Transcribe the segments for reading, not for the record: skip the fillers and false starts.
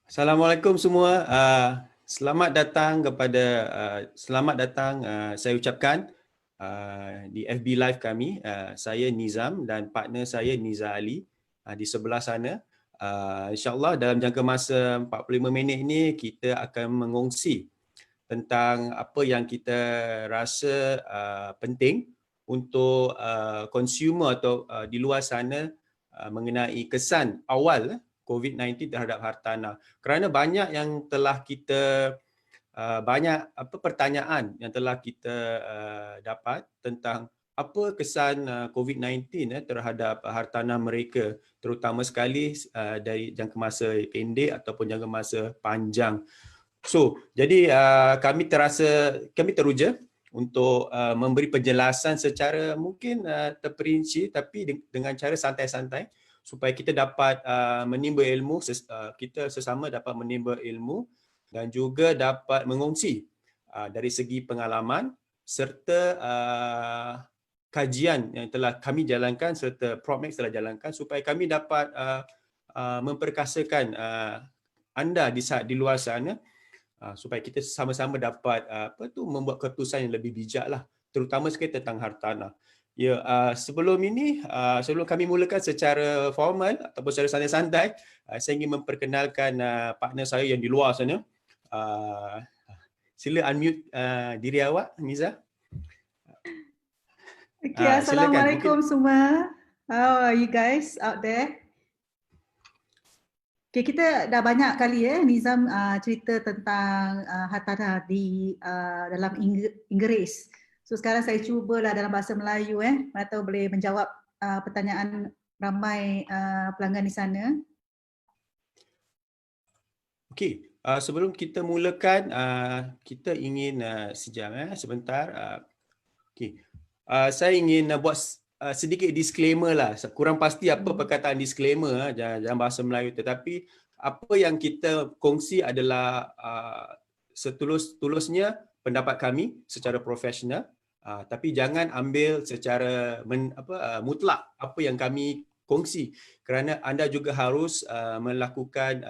Assalamualaikum semua. Selamat datang kepada selamat datang saya ucapkan di FB Live kami. Saya Nizam dan partner saya Niza Ali di sebelah sana. InsyaAllah dalam jangka masa 45 minit ini kita akan mengongsi tentang apa yang kita rasa penting untuk consumer atau di luar sana mengenai kesan awal COVID-19 terhadap hartanah. Kerana banyak yang telah kita banyak pertanyaan yang telah kita dapat tentang apa kesan COVID-19 terhadap hartanah mereka, terutama sekali dari jangka masa pendek ataupun jangka masa panjang. So, jadi kami teruja untuk memberi penjelasan secara mungkin terperinci tapi dengan cara santai-santai supaya kita dapat menimba ilmu, kita sesama dapat menimba ilmu dan juga dapat mengongsi dari segi pengalaman serta kajian yang telah kami jalankan serta PropMax telah jalankan supaya kami dapat memperkasakan anda di luar sana supaya kita sama-sama dapat membuat keputusan yang lebih bijak lah, terutama sekali tentang hartanah. Ya, sebelum kami mulakan secara formal ataupun secara santai-santai, saya ingin memperkenalkan partner saya yang di luar sana. Sila unmute diri awak, Niza. Okay, Silakan. Assalamualaikum semua. How are you guys out there? Okay, kita dah banyak kali Nizam cerita tentang hartanah di dalam Inggeris. So sekarang saya cubalah dalam bahasa Melayu mana tahu boleh menjawab pertanyaan ramai pelanggan di sana. Okey, sebelum kita mulakan, kita ingin sebentar. Okey, saya ingin buat sedikit disclaimer lah. Kurang pasti apa perkataan disclaimer dalam bahasa Melayu, tetapi apa yang kita kongsi adalah setulus-tulusnya pendapat kami secara profesional, tapi jangan ambil secara mutlak apa yang kami kongsi, kerana anda juga harus melakukan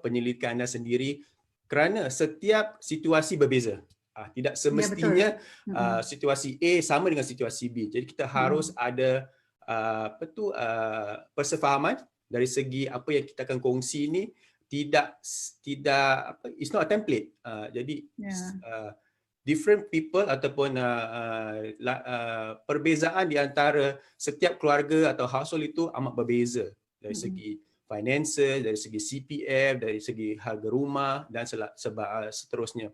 penyelidikan anda sendiri kerana setiap situasi berbeza. Tidak semestinya situasi A sama dengan situasi B. Jadi kita harus ada persefahaman dari segi apa yang kita akan kongsi ini, tidak it's not a template. Jadi different people ataupun perbezaan di antara setiap keluarga atau household itu amat berbeza dari segi finances, dari segi CPF, dari segi harga rumah dan seterusnya.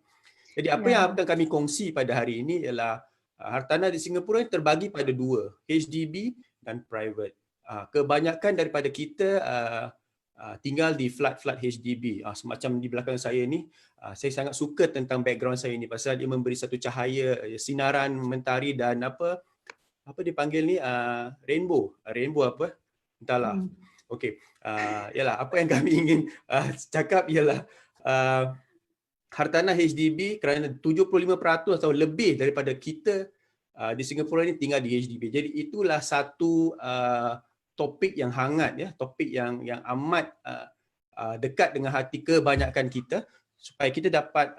Jadi apa yang akan kami kongsi pada hari ini ialah hartanah di Singapura terbagi pada dua, HDB dan private. Kebanyakan daripada kita tinggal di flat HDB. Semacam di belakang saya ni, saya sangat suka tentang background saya ni pasal dia memberi satu cahaya, sinaran mentari dan apa dipanggil ni, rainbow apa? Entahlah. Okey. Yalah, apa yang kami ingin cakap ialah hartanah HDB kerana 75% atau lebih daripada kita di Singapura ini tinggal di HDB. Jadi itulah satu topik yang hangat, topik yang amat dekat dengan hati kebanyakan kita, supaya kita dapat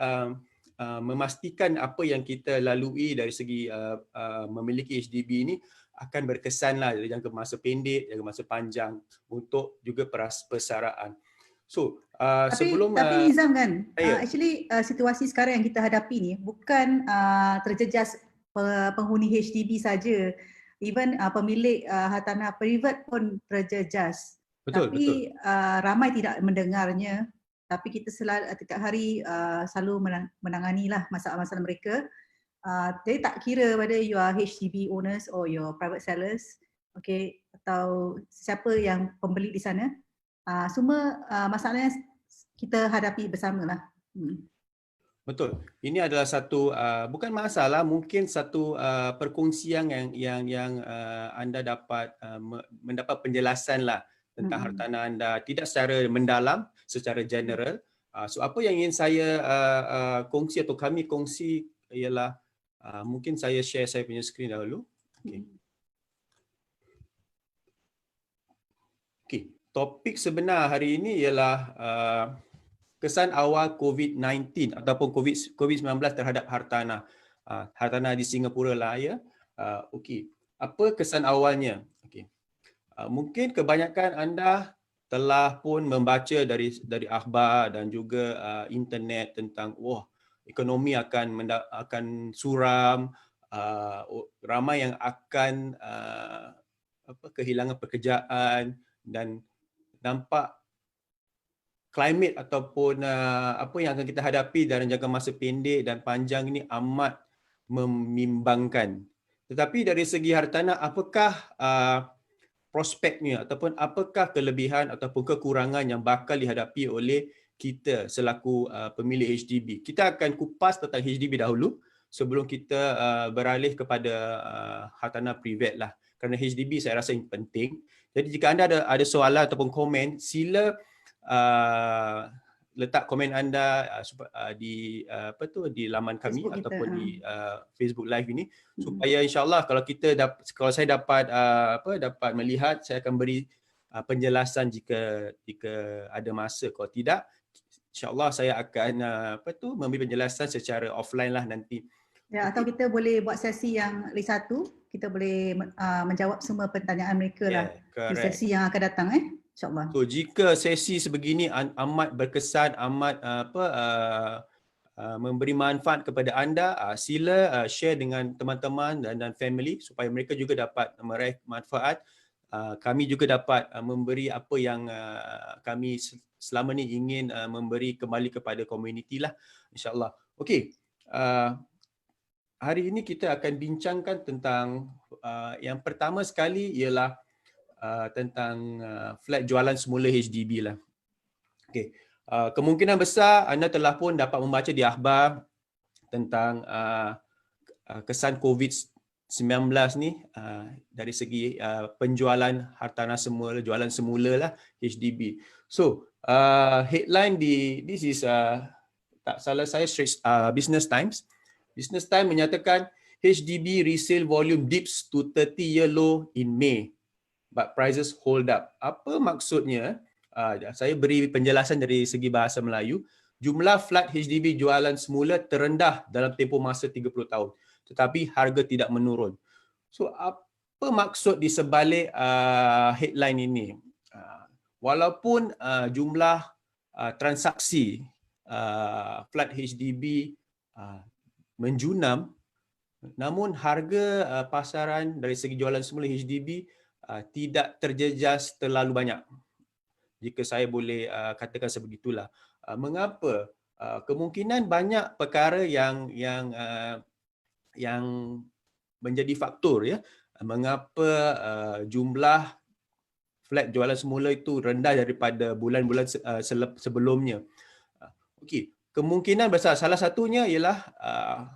memastikan apa yang kita lalui dari segi memiliki HDB ini akan berkesanlah dari jangka masa pendek, jangka masa panjang untuk juga persaraan. So, Tapi Nizam kan, actually situasi sekarang yang kita hadapi ni bukan terjejas penghuni HDB saja. Even pemilik hartanah private pun terjejas. Tapi ramai tidak mendengarnya. Tapi kita setiap hari selalu menanganilah masalah-masalah mereka. Jadi tak kira whether you are HDB owners or your private sellers, okay, atau siapa yang pembeli di sana, semua masalahnya kita hadapi bersamalah. Betul. Ini adalah satu bukan masalah, mungkin satu perkongsian yang anda dapat mendapat penjelasan lah tentang hartanah anda, tidak secara mendalam, secara general. So apa yang ingin saya kongsi atau kami kongsi ialah mungkin saya share saya punya skrin dahulu. Okey. topik sebenar hari ini ialah kesan awal COVID-19 ataupun COVID-19 terhadap hartanah. Hartanah di Singapura lah ya. Okey, apa kesan awalnya? Okey. Mungkin kebanyakan anda telah pun membaca dari akhbar dan juga internet tentang ekonomi akan suram, ramai yang akan kehilangan pekerjaan dan nampak climate ataupun apa yang akan kita hadapi dalam jangka masa pendek dan panjang ini amat membimbangkan. Tetapi dari segi hartanah, apakah prospeknya ataupun apakah kelebihan ataupun kekurangan yang bakal dihadapi oleh kita selaku pemilik HDB? Kita akan kupas tentang HDB dahulu sebelum kita beralih kepada hartanah privat lah. Kerana HDB saya rasa yang penting. Jadi jika anda ada soalan ataupun komen, sila letak komen anda di di laman kami Facebook ataupun di Facebook Live ini supaya insyaAllah kalau saya dapat dapat melihat, saya akan beri penjelasan jika ada masa. Kalau tidak, insyaAllah saya akan memberi penjelasan secara offline lah nanti. Ya, atau kita boleh buat sesi yang lagi satu, kita boleh menjawab semua pertanyaan mereka lah di sesi yang akan datang insyaAllah. So jika sesi sebegini amat berkesan, amat memberi manfaat kepada anda, sila share dengan teman-teman dan family supaya mereka juga dapat meraih manfaat. Kami juga dapat memberi apa yang kami selama ni ingin memberi kembali kepada komuniti lah, insyaAllah. Okey, hari ini kita akan bincangkan tentang yang pertama sekali ialah tentang flat jualan semula HDB lah. Okey, kemungkinan besar anda telah pun dapat membaca di akhbar tentang kesan COVID-19 ni dari segi penjualan hartanah semula, jualan semula lah HDB. So, headline this is tak salah saya Business Times. Business Times menyatakan HDB resale volume dips to 30-year low in May, but prices hold up. Apa maksudnya? Saya beri penjelasan dari segi bahasa Melayu. Jumlah flat HDB jualan semula terendah dalam tempoh masa 30 tahun. Tetapi harga tidak menurun. So, apa maksud di sebalik headline ini? Walaupun jumlah transaksi flat HDB menjunam, namun harga pasaran dari segi jualan semula HDB tidak terjejas terlalu banyak. Jika saya boleh katakan sebegitulah. Mengapa? Kemungkinan banyak perkara yang menjadi faktor ya. Mengapa jumlah flat jualan semula itu rendah daripada bulan-bulan sebelumnya. Okey, kemungkinan besar salah satunya ialah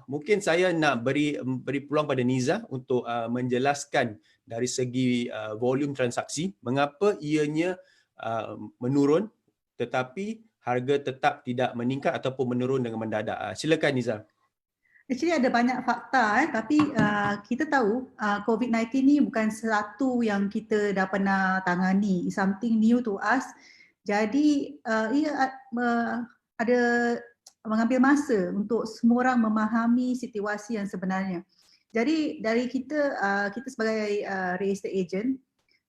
mungkin saya nak beri peluang pada Niza untuk menjelaskan dari segi volume transaksi mengapa ianya menurun tetapi harga tetap tidak meningkat ataupun menurun dengan mendadak. Silakan Niza. Actually ada banyak fakta tapi kita tahu COVID-19 ni bukan sesuatu yang kita dah pernah tangani. It's something new to us. Jadi ia ada mengambil masa untuk semua orang memahami situasi yang sebenarnya. Jadi dari kita sebagai real estate agent,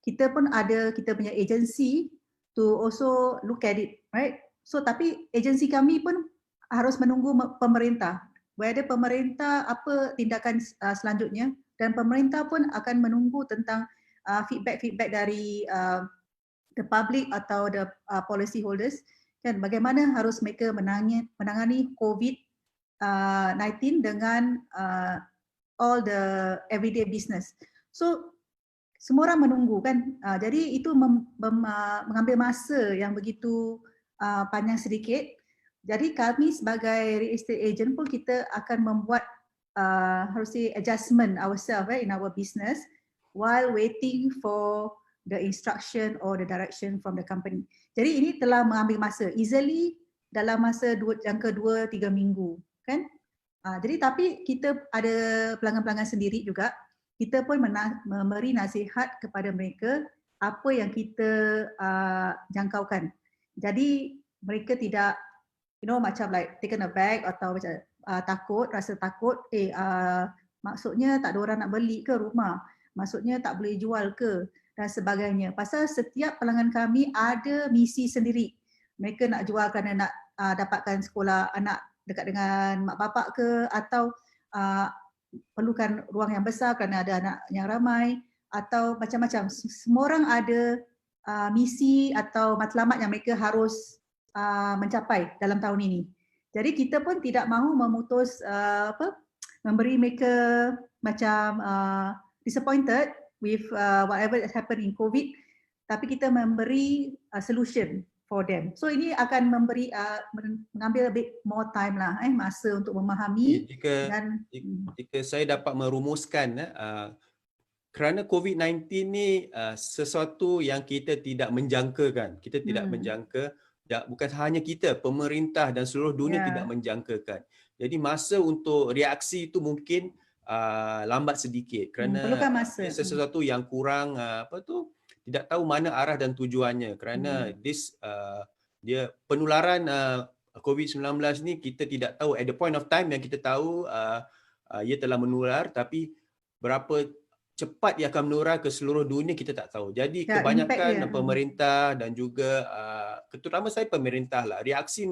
kita pun ada kita punya agency to also look at it, right? So tapi agensi kami pun harus menunggu pemerintah. Whether pemerintah apa tindakan selanjutnya, dan pemerintah pun akan menunggu tentang feedback dari the public atau the policy holders kan, bagaimana harus mereka menangani COVID-19 dengan all the everyday business. So semua orang menunggu kan, jadi itu mengambil masa yang begitu panjang sedikit. Jadi kami sebagai real estate agent pun kita akan membuat adjustment ourselves in our business while waiting for the instruction or the direction from the company. Jadi ini telah mengambil masa, easily dalam masa jangka 2-3 minggu kan. Jadi tapi kita ada pelanggan-pelanggan sendiri juga, kita pun memberi nasihat kepada mereka apa yang kita jangkaukan. Jadi mereka tidak macam like taken aback atau macam takut, rasa takut, maksudnya tak ada orang nak beli ke rumah, maksudnya tak boleh jual ke dan sebagainya. Pasal setiap pelanggan kami ada misi sendiri. Mereka nak jual kerana nak dapatkan sekolah anak dekat dengan mak bapak ke, atau perlukan ruang yang besar kerana ada anak yang ramai, atau macam-macam. Semua orang ada misi atau matlamat yang mereka harus mencapai dalam tahun ini. Jadi kita pun tidak mahu memutus memberi mereka macam disappointed with whatever that happened in COVID, tapi kita memberi solution for them. So ini akan memberi mengambil a bit more time lah, masa untuk memahami. Jika saya dapat merumuskan, kerana COVID-19 ni sesuatu yang kita tidak menjangkakan. Kita tidak menjangka, bukan hanya kita, pemerintah dan seluruh dunia tidak menjangkakan. Jadi masa untuk reaksi itu mungkin lambat sedikit kerana sesuatu yang kurang tidak tahu mana arah dan tujuannya, kerana dia penularan COVID-19 ni kita tidak tahu at the point of time yang kita tahu ia telah menular, tapi berapa cepat ia akan menular ke seluruh dunia kita tak tahu. Jadi kebanyakan pemerintah dan juga terutama saya pemerintah lah, reaksi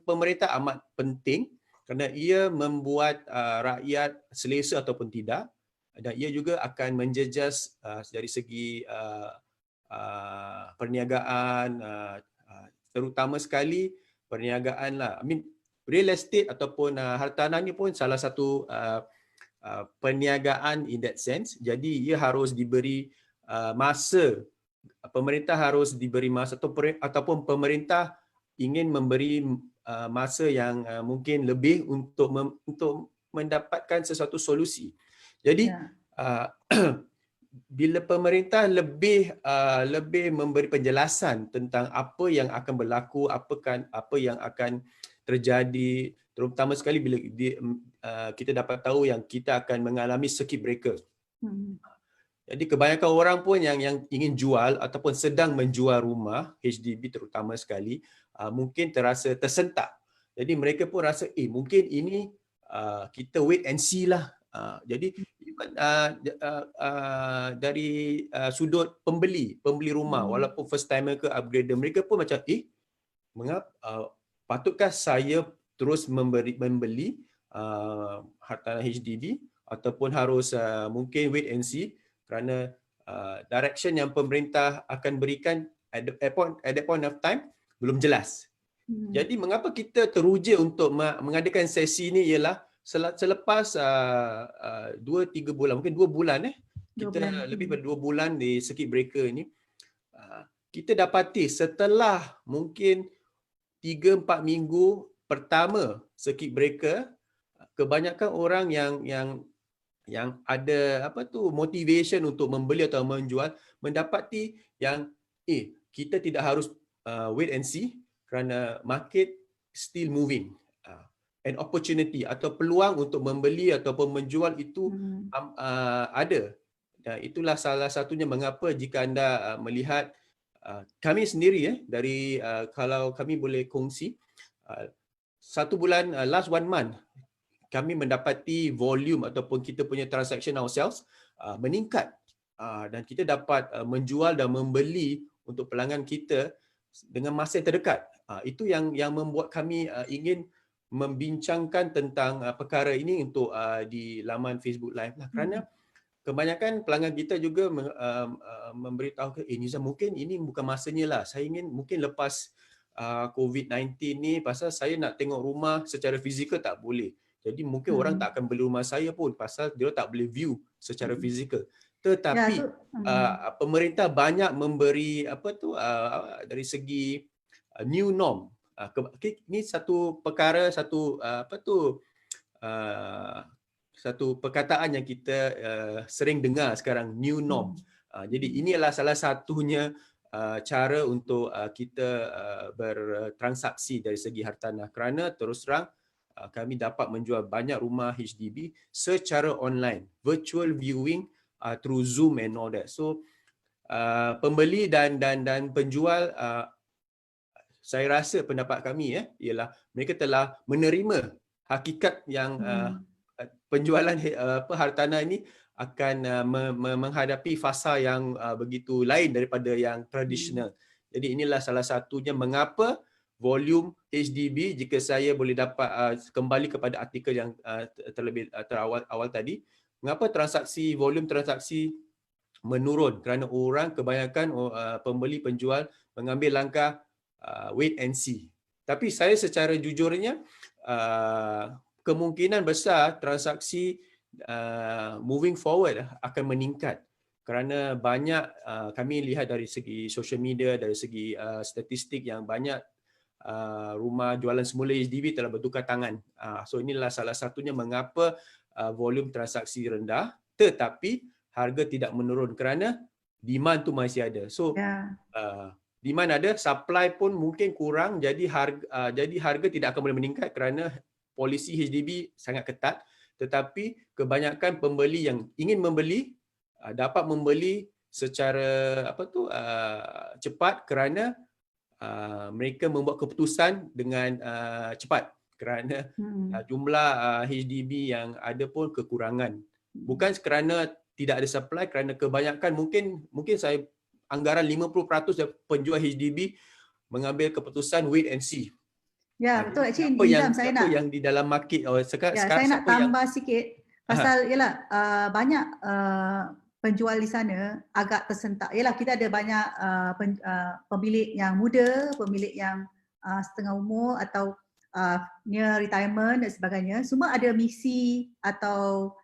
pemerintah amat penting kerana ia membuat rakyat selesa ataupun tidak, dan ia juga akan menjejas dari segi perniagaan, terutama sekali perniagaan lah. I mean, real estate ataupun hartanah ni pun salah satu perniagaan in that sense. Jadi ia harus diberi masa, pemerintah harus diberi masa ataupun pemerintah ingin memberi masa yang mungkin lebih untuk mendapatkan sesuatu solusi. Jadi bila pemerintah lebih memberi penjelasan tentang apa yang akan berlaku, apa yang akan terjadi, terutama sekali bila kita dapat tahu yang kita akan mengalami circuit breaker. Jadi kebanyakan orang pun yang ingin jual ataupun sedang menjual rumah HDB terutama sekali mungkin terasa tersentak. Jadi mereka pun rasa mungkin ini kita wait and see lah. Jadi dari sudut pembeli rumah, walaupun first timer ke upgrader, mereka pun macam mengapa patutkah saya terus membeli hartanah HDB ataupun harus mungkin wait and see, kerana direction yang pemerintah akan berikan at that point of time belum jelas. Jadi mengapa kita teruja untuk mengadakan sesi ini ialah selepas 2-3 bulan, mungkin 2 bulan kita lebih dari 2 bulan di circuit breaker ini, kita dapati setelah mungkin 3-4 minggu pertama circuit breaker, kebanyakan orang yang ada motivation untuk membeli atau menjual mendapati yang kita tidak harus wait and see kerana market still moving. An opportunity atau peluang untuk membeli ataupun menjual itu ada. Dan itulah salah satunya mengapa jika anda melihat kami sendiri dari kalau kami boleh kongsi, 1 bulan, last 1 month kami mendapati volume ataupun kita punya transaction ourselves meningkat, dan kita dapat menjual dan membeli untuk pelanggan kita dengan masa yang terdekat. Itu yang membuat kami ingin membincangkan tentang perkara ini untuk di laman Facebook Live lah, kerana kebanyakan pelanggan kita juga memberitahu Nizam, mungkin ini bukan masanya lah, saya ingin mungkin lepas COVID-19 ni, pasal saya nak tengok rumah secara fizikal tak boleh, jadi mungkin orang tak akan beli rumah saya pun pasal dia tak boleh view secara fizikal. Tetapi pemerintah banyak memberi dari segi new norm. Ini satu perkara, satu perkataan yang kita sering dengar sekarang, new norm. Jadi ini adalah salah satunya cara untuk kita bertransaksi dari segi hartanah, kerana terus terang kami dapat menjual banyak rumah HDB secara online, virtual viewing through Zoom and all that. So pembeli dan penjual, saya rasa pendapat kami ialah mereka telah menerima hakikat yang penjualan hartanah ini akan menghadapi fasa yang begitu lain daripada yang tradisional. Jadi inilah salah satunya mengapa volume HDB, jika saya boleh dapat kembali kepada artikel yang terlebih terawal tadi, mengapa volume transaksi menurun, kerana orang kebanyakan pembeli penjual mengambil langkah wait and see. Tapi saya secara jujurnya kemungkinan besar transaksi moving forward akan meningkat, kerana banyak kami lihat dari segi social media, dari segi statistik yang banyak rumah jualan semula HDB telah bertukar tangan. So inilah salah satunya mengapa volume transaksi rendah tetapi harga tidak menurun, kerana demand tu masih ada. So demand ada, supply pun mungkin kurang, jadi harga tidak akan boleh meningkat kerana polisi HDB sangat ketat, tetapi kebanyakan pembeli yang ingin membeli dapat membeli secara cepat kerana mereka membuat keputusan dengan cepat, kerana jumlah HDB yang ada pun kekurangan. Bukan kerana tidak ada supply, kerana kebanyakan mungkin saya anggaran 50% dari penjual HDB mengambil keputusan wait and see. Ya, betul. Actually, siapa yang di dalam market sekarang saya nak tambah sikit pasal yalah banyak penjual di sana agak tersentak. Yalah, kita ada banyak pemilik yang muda, pemilik yang setengah umur atau near retirement dan sebagainya. Semua ada misi atau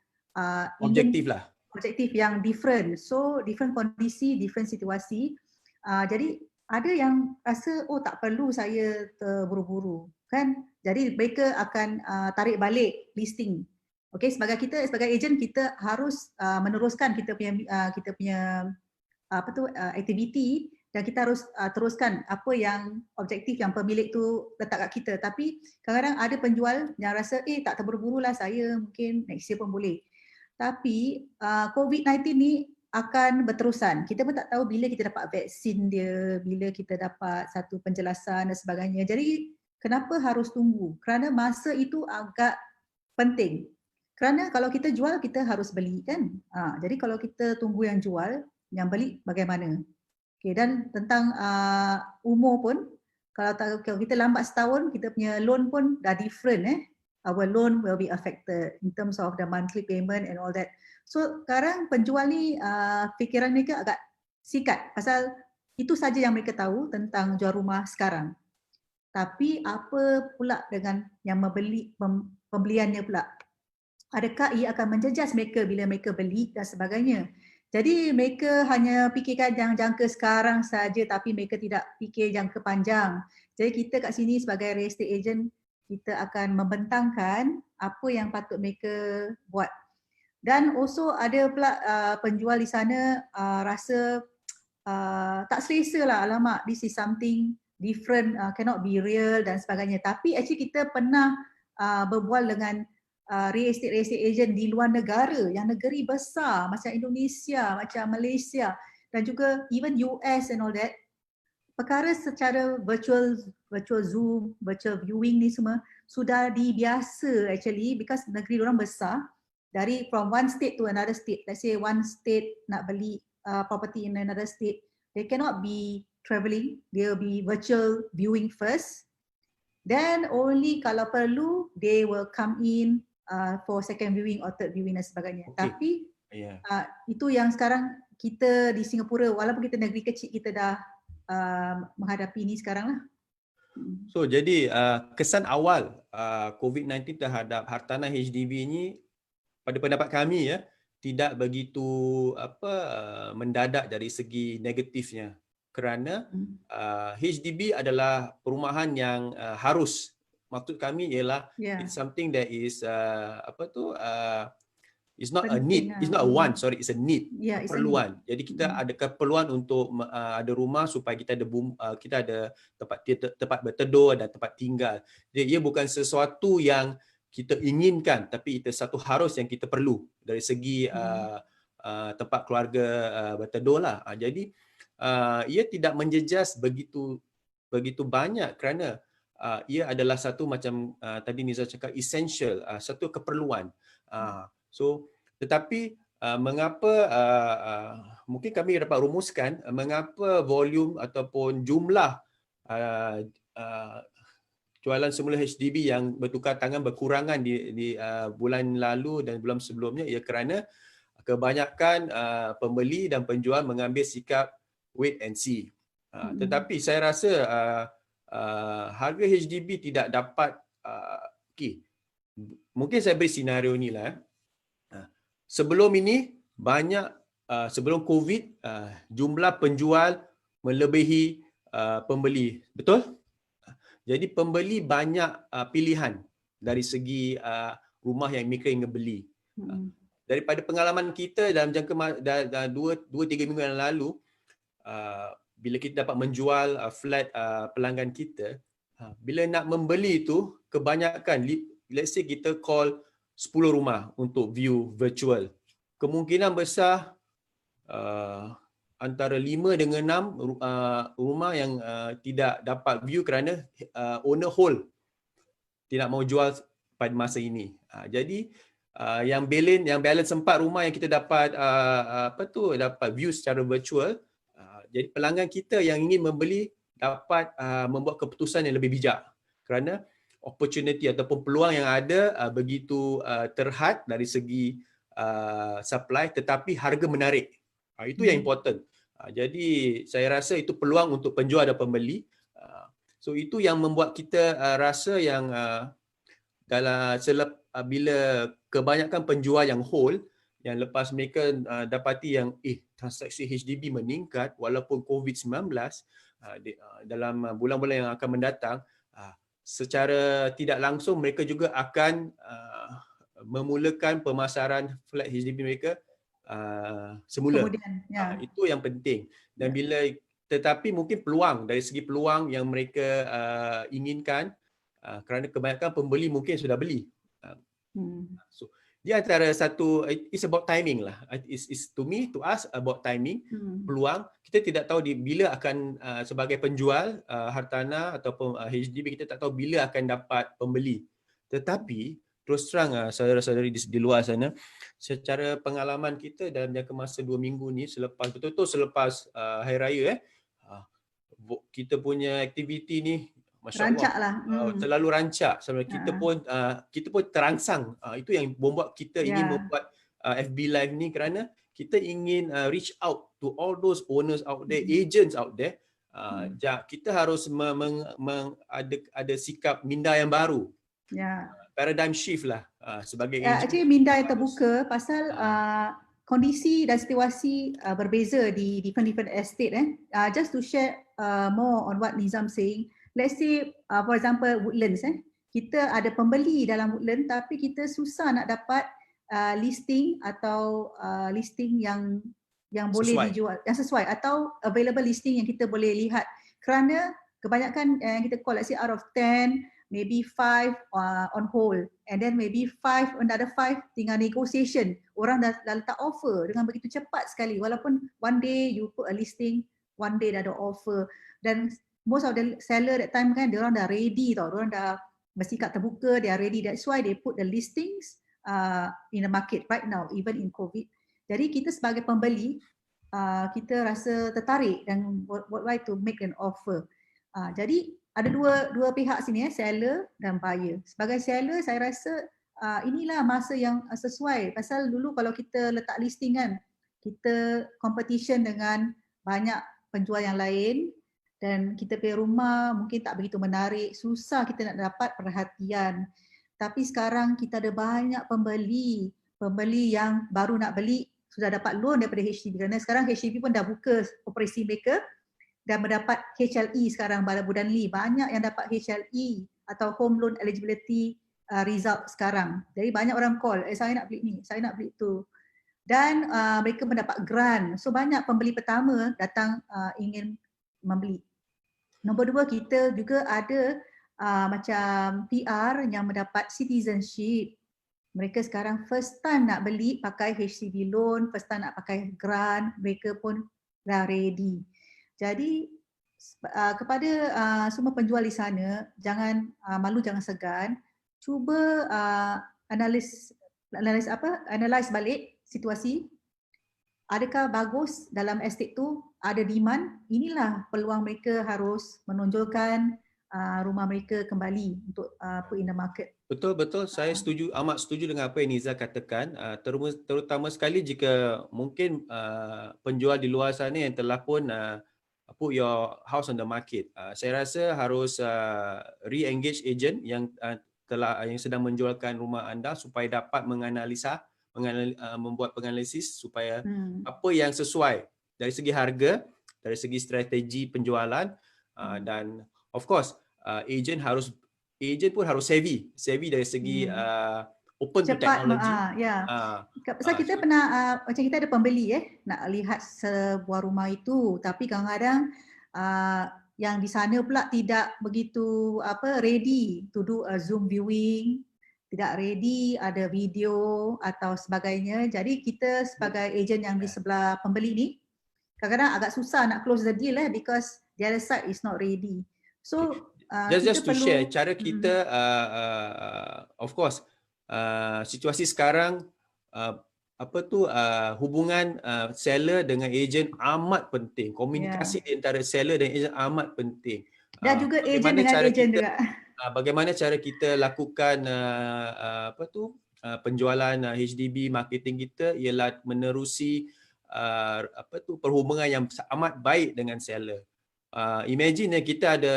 objektif yang different. So different kondisi, different situasi. Jadi ada yang rasa tak perlu saya terburu-buru kan. Jadi mereka akan tarik balik listing. Okey, sebagai ejen kita harus meneruskan kita punya aktiviti, dan kita harus teruskan apa yang objektif yang pemilik tu letak kat kita. Tapi kadang-kadang ada penjual yang rasa tak terburu-burulah, saya mungkin next year pun boleh. Tapi COVID-19 ni akan berterusan. Kita pun tak tahu bila kita dapat vaksin dia, bila kita dapat satu penjelasan dan sebagainya. Jadi kenapa harus tunggu? Kerana masa itu agak penting. Kerana kalau kita jual, kita harus beli kan. Jadi kalau kita tunggu yang jual, yang beli bagaimana? Okay, dan tentang umur pun, kalau kita lambat setahun, kita punya loan pun dah different. Our loan will be affected in terms of the monthly payment and all that. So sekarang penjual ni fikiran mereka agak sikat pasal itu saja yang mereka tahu tentang jual rumah sekarang. Tapi apa pula dengan yang pembeliannya pula? Adakah ia akan menjejas mereka bila mereka beli dan sebagainya? Jadi mereka hanya fikirkan yang jangka sekarang saja, tapi mereka tidak fikir jangka panjang. Jadi kita kat sini sebagai real estate agent, kita akan membentangkan apa yang patut mereka buat. Dan also ada pula penjual di sana rasa tak selesa lah, alamak this is something different, cannot be real dan sebagainya. Tapi actually kita pernah berbual dengan real estate agent di luar negara, yang negeri besar macam Indonesia, macam Malaysia dan juga even US and all that. Perkara secara virtual Zoom, virtual viewing ni semua sudah dibiasa actually, because negeri orang besar. Dari from one state to another state, let's say one state nak beli property in another state, they cannot be travelling, they will be virtual viewing first, then only kalau perlu they will come in for second viewing or third viewing dan sebagainya. Tapi itu yang sekarang kita di Singapura, walaupun kita negeri kecil, kita dah menghadapi ini sekarang lah. So jadi kesan awal COVID-19 terhadap hartanah HDB ini pada pendapat kami tidak begitu mendadak dari segi negatifnya, kerana HDB adalah perumahan yang harus, maksud kami ialah it's something that is it's not a need, it's not a want, sorry, it's a need, keperluan. Jadi kita ada keperluan untuk ada rumah supaya kita ada tempat berteduh dan tempat tinggal. Jadi ia bukan sesuatu yang kita inginkan, tapi itu satu harus yang kita perlu dari segi tempat keluarga berteduh lah. Jadi ia tidak menjejas begitu banyak kerana ia adalah satu macam tadi Nizam cakap essential, satu keperluan. So tetapi mengapa mungkin kami dapat rumuskan mengapa volume ataupun jumlah jualan semula HDB yang bertukar tangan berkurangan di bulan lalu dan bulan sebelumnya, ia kerana kebanyakan pembeli dan penjual mengambil sikap wait and see. Tetapi saya rasa harga HDB tidak dapat mungkin saya beri senario ni lah. Sebelum ini banyak sebelum COVID jumlah penjual melebihi pembeli, betul? Jadi pembeli banyak pilihan dari segi rumah yang mereka ingin beli. Daripada pengalaman kita dalam jangka 2-3 minggu yang lalu, bila kita dapat menjual flat pelanggan kita, bila nak membeli tu kebanyakan, let's say kita call 10 rumah untuk view virtual, kemungkinan besar antara 5 dengan 6 rumah yang tidak dapat view kerana owner hold, tidak mau jual pada masa ini. Jadi yang balance 4 rumah yang kita dapat dapat view secara virtual. Jadi pelanggan kita yang ingin membeli dapat membuat keputusan yang lebih bijak kerana opportunity ataupun peluang yang ada begitu terhad dari segi supply, tetapi harga menarik. Itu yang important. Jadi saya rasa itu peluang untuk penjual dan pembeli. So itu yang membuat kita rasa yang bila kebanyakan penjual yang hold, yang lepas mereka dapati yang transaksi HDB meningkat walaupun COVID-19 dalam bulan-bulan yang akan mendatang, secara tidak langsung mereka juga akan memulakan pemasaran flat HDB mereka semula. Kemudian, itu yang penting. Dan tetapi mungkin peluang, dari segi peluang yang mereka inginkan, kerana kebanyakan pembeli mungkin sudah beli. So dia antara satu, it's about timing lah. It's to us about timing, peluang. Kita tidak tahu bila akan sebagai penjual hartanah ataupun HDB, kita tak tahu bila akan dapat pembeli. Tetapi terus terang saudara-saudari di luar sana, secara pengalaman kita dalam jangka masa 2 minggu ni, betul-betul selepas Hari Raya, kita punya aktiviti ni Masya Allah, terlalu rancak. Kita pun terangsang. Itu yang membuat kita ingin membuat FB Live ni, kerana kita ingin reach out to all those owners out there, agents out there. Kita harus ada sikap minda yang baru. Paradigm shift lah sebagai agent. Actually minda yang terbuka pasal kondisi dan situasi berbeza di different estate. Just to share more on what Nizam saying. Let's say for example Woodlands, kita ada pembeli dalam Woodlands tapi kita susah nak dapat listing atau listing yang boleh dijual, yang sesuai, atau available listing yang kita boleh lihat, kerana kebanyakan yang kita call, let's say out of 10 maybe 5 on hold, and then maybe another 5 tinggal negotiation. Orang dah letak offer dengan begitu cepat sekali, walaupun one day you put a listing, one day dah ada offer. Dan most of the seller that time kan, diorang dah ready tau, diorang dah bersikap terbuka, they are ready. That's why they put the listings in the market right now, even in COVID. Jadi kita sebagai pembeli, kita rasa tertarik dan would like to make an offer. Jadi ada dua pihak sini, seller dan buyer. Sebagai seller, saya rasa inilah masa yang sesuai. Pasal dulu kalau kita letak listing kan, kita competition dengan banyak penjual yang lain, dan kita punya rumah mungkin tak begitu menarik, susah kita nak dapat perhatian. Tapi sekarang kita ada banyak pembeli yang baru nak beli, sudah dapat loan daripada HDB, kerana sekarang HDB pun dah buka operasi mereka dan mendapat HLE sekarang pada bulan Li. Banyak yang dapat HLE atau home loan eligibility result sekarang. Jadi banyak orang call, saya nak beli ni, saya nak beli tu. Dan mereka mendapat grant. So banyak pembeli pertama datang ingin membeli. Nombor 2, kita juga ada macam PR yang mendapat citizenship. Mereka sekarang first time nak beli pakai HDB loan, first time nak pakai grant, mereka pun dah ready. Jadi kepada semua penjual di sana, jangan malu, jangan segan, cuba analyse balik situasi. Adakah bagus dalam estate tu, ada demand, inilah peluang mereka harus menonjolkan rumah mereka kembali untuk put in the market. Betul, saya setuju, amat setuju dengan apa yang Niza katakan, terutama sekali jika mungkin penjual di luar sana yang telah pun put your house on the market. Saya rasa harus re-engage agent yang sedang menjualkan rumah anda supaya dapat membuat penganalisis supaya apa yang sesuai dari segi harga, dari segi strategi penjualan, dan of course agent pun harus savvy dari segi open to technology. Pasal kita pernah macam kita ada pembeli nak lihat sebuah rumah itu, tapi kadang-kadang yang di sana pula tidak begitu ready to do a Zoom viewing, tidak ready ada video atau sebagainya. Jadi kita sebagai agent yang di sebelah pembeli ni kadang-kadang agak susah nak close the deal because the other side is not ready. So just to share cara kita, of course situasi sekarang hubungan seller dengan agent amat penting. Komunikasi di antara seller dan agent amat penting. Dan juga agent dengan agent juga. Bagaimana cara kita lakukan penjualan HDB marketing kita ialah menerusi perhubungan yang amat baik dengan seller. Imagine kita ada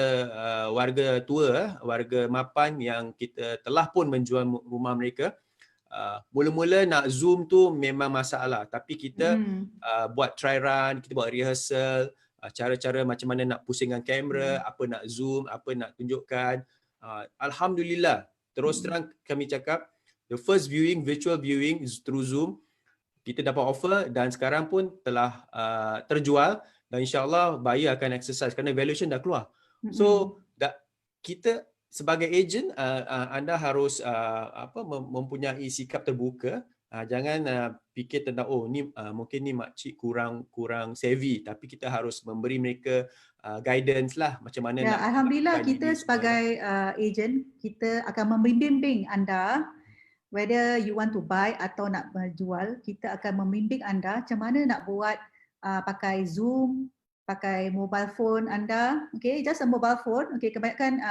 warga tua, warga mapan yang kita telah pun menjual rumah mereka. Mula-mula nak Zoom tu memang masalah, tapi kita buat try run, kita buat rehearsal, cara-cara macam mana nak pusingkan kamera, apa nak zoom, apa nak tunjukkan. Alhamdulillah, terus terang kami cakap, the first viewing, virtual viewing through Zoom, kita dapat offer dan sekarang pun telah terjual dan insyaAllah buyer akan exercise kerana valuation dah keluar. So kita sebagai agent, anda harus mempunyai sikap terbuka. Jangan fikir tentang mungkin ni makcik kurang savvy, tapi kita harus memberi mereka guidance lah macam mana nak. Alhamdulillah kita sebagai agent, kita akan membimbing anda whether you want to buy atau nak menjual. Kita akan membimbing anda macam mana nak buat pakai Zoom, pakai mobile phone anda. Okay, just a mobile phone. Okay, kebanyakan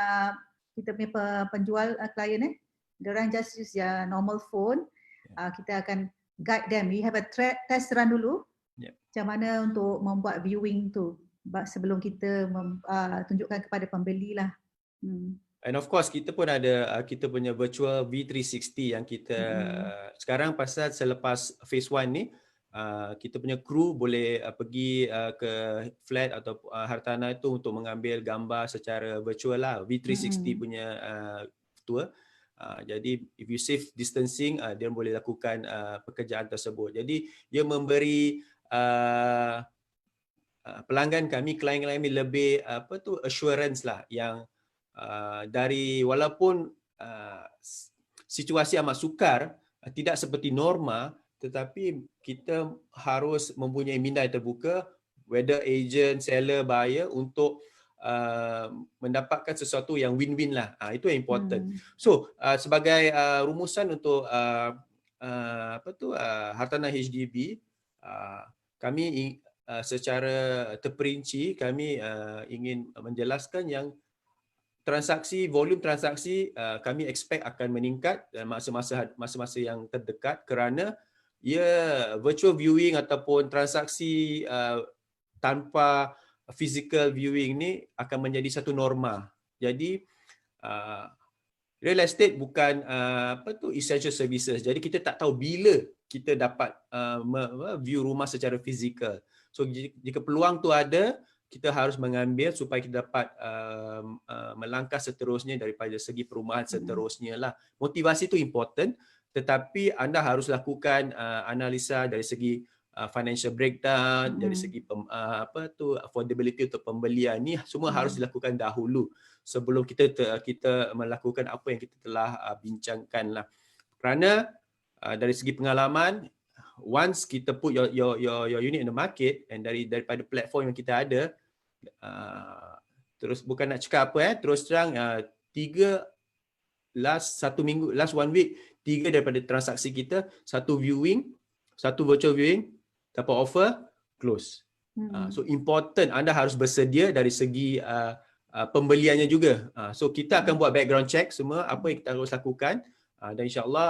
kita punya penjual klien diorang just use their normal phone. Kita akan guide them. We have a test run dulu. Macam mana untuk membuat viewing tu sebelum kita tunjukkan kepada pembeli lah. And of course kita pun ada kita punya virtual V360 yang kita sekarang pasal selepas phase 1 ni kita punya kru boleh pergi ke flat atau hartanah itu untuk mengambil gambar secara virtual lah, V360 punya tour. Jadi if you safe distancing, dia boleh lakukan pekerjaan tersebut. Jadi dia memberi pelanggan kami, klien kami lebih assurance lah yang dari walaupun situasi amat sukar, tidak seperti norma, tetapi kita harus mempunyai minda yang terbuka, whether agent, seller, buyer, untuk mendapatkan sesuatu yang win-win lah. Itu yang important. So sebagai rumusan untuk hartanah HDB, kami secara terperinci kami ingin menjelaskan yang volume transaksi kami expect akan meningkat dalam masa-masa yang terdekat kerana virtual viewing ataupun transaksi tanpa physical viewing ni akan menjadi satu norma. Jadi real estate bukan essential services. Jadi kita tak tahu bila kita dapat view rumah secara fizikal. So jika peluang tu ada, kita harus mengambil supaya kita dapat melangkah seterusnya daripada segi perumahan seterusnya lah. Motivasi tu important, tetapi anda harus lakukan analisa dari segi financial breakdown, dari segi affordability untuk pembelian ni semua harus dilakukan dahulu sebelum kita melakukan apa yang kita telah bincangkan lah. Kerana dari segi pengalaman, once kita put your unit in the market, and daripada platform yang kita ada, terus bukan nak cakap apa, terus terang last 1 week, 3 daripada transaksi kita, 1 virtual viewing, dapat offer, close. So important anda harus bersedia dari segi pembeliannya juga. So kita akan buat background check semua apa yang kita harus lakukan, dan insyaAllah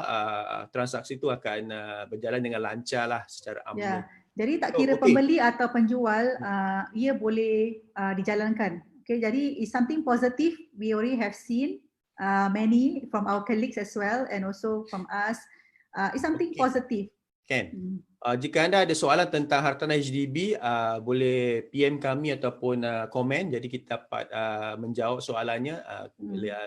transaksi itu akan berjalan dengan lancar lah secara aman. Jadi tak kira pembeli atau penjual, ia boleh dijalankan. Okay, jadi it's something positive. We already have seen many from our colleagues as well, and also from us. It's something positive. Ken, jika anda ada soalan tentang hartanah HDB, boleh PM kami ataupun komen, jadi kita dapat menjawab soalannya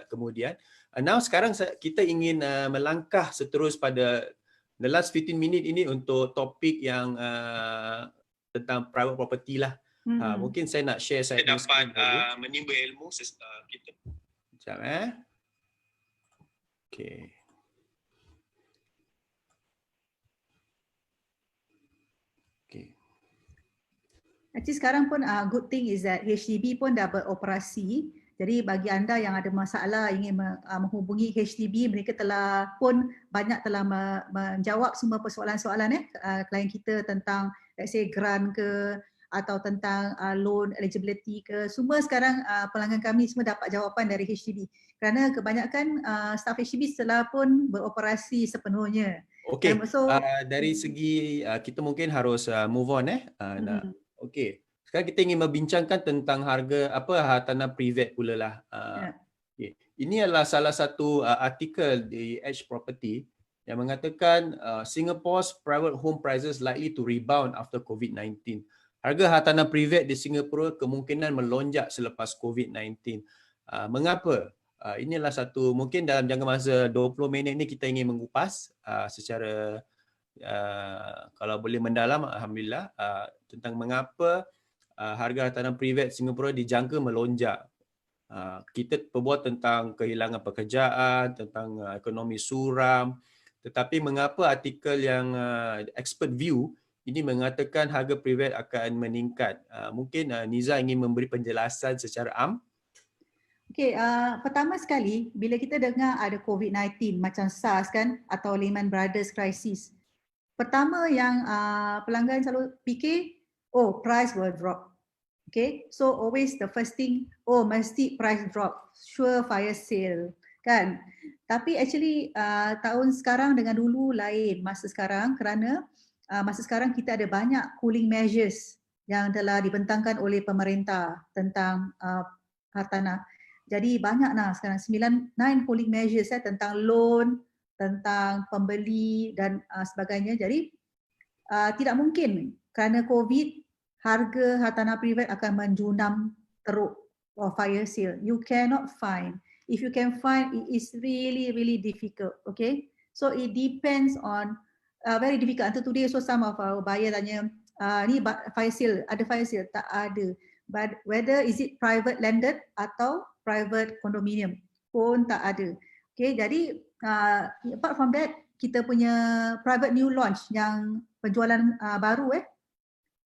kemudian. Now sekarang kita ingin melangkah seterus pada the last 15 minit ini untuk topik yang tentang private property lah. Mungkin saya nak share saya dapat menimba ilmu kita. Sekejap Okay. Actually sekarang pun good thing is that HDB pun dah beroperasi. Jadi bagi anda yang ada masalah ingin menghubungi HDB, mereka telah menjawab semua persoalan-soalan klien kita tentang let's say grant ke atau tentang loan eligibility ke. Semua sekarang pelanggan kami semua dapat jawapan dari HDB. Kerana kebanyakan staff HDB telah pun beroperasi sepenuhnya. Okey. Dari segi kita mungkin harus move on Okey. Sekarang kita ingin membincangkan tentang harga hartanah private pula lah. Okay. Ini adalah salah satu artikel di Edge Property yang mengatakan Singapore's private home prices likely to rebound after COVID-19. Harga hartanah private di Singapura kemungkinan melonjak selepas COVID-19. Mengapa? Inilah satu, mungkin dalam jangka masa 20 minit ni kita ingin mengupas secara kalau boleh mendalam, alhamdulillah, tentang mengapa harga hartanah private Singapura dijangka melonjak. Kita berbual tentang kehilangan pekerjaan, tentang ekonomi suram, tetapi mengapa artikel yang expert view ini mengatakan harga private akan meningkat. Mungkin Niza ingin memberi penjelasan secara am. Okey, pertama sekali bila kita dengar ada COVID-19 macam SARS kan atau Lehman Brothers crisis. Pertama yang pelanggan selalu fikir, price will drop. Okay, so always the first thing, mesti price drop, sure fire sale, kan? Tapi actually tahun sekarang dengan dulu lain masa sekarang, kerana masa sekarang kita ada banyak cooling measures yang telah dibentangkan oleh pemerintah tentang hartanah. Jadi banyak sekarang 9 cooling measures tentang loan, tentang pembeli dan sebagainya. Jadi tidak mungkin kerana COVID harga hartanah private akan menjunam teruk or fire sale. You cannot find. If you can find, it is really difficult. Okay, so it depends on very difficult. Until today, so some of our buyer tanya, ni fire sale, ada fire sale? Tak ada. But whether is it private landed atau private condominium pun tak ada. Okay, jadi apart from that, kita punya private new launch yang penjualan baru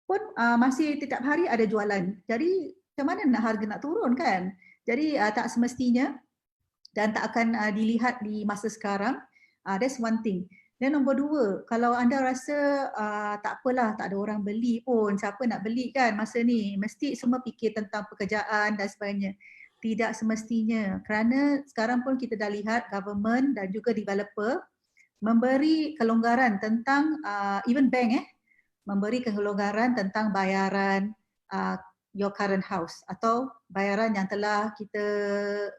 pun masih setiap hari ada jualan. Jadi macam mana nak harga nak turun kan? Jadi tak semestinya dan tak akan dilihat di masa sekarang. That's one thing. Dan nombor dua, kalau anda rasa tak apalah, tak ada orang beli pun, siapa nak beli kan masa ni? Mesti semua fikir tentang pekerjaan dan sebagainya. Tidak semestinya, kerana sekarang pun kita dah lihat government dan juga developer memberi kelonggaran tentang even bank memberi kelonggaran tentang bayaran your current house atau bayaran yang telah kita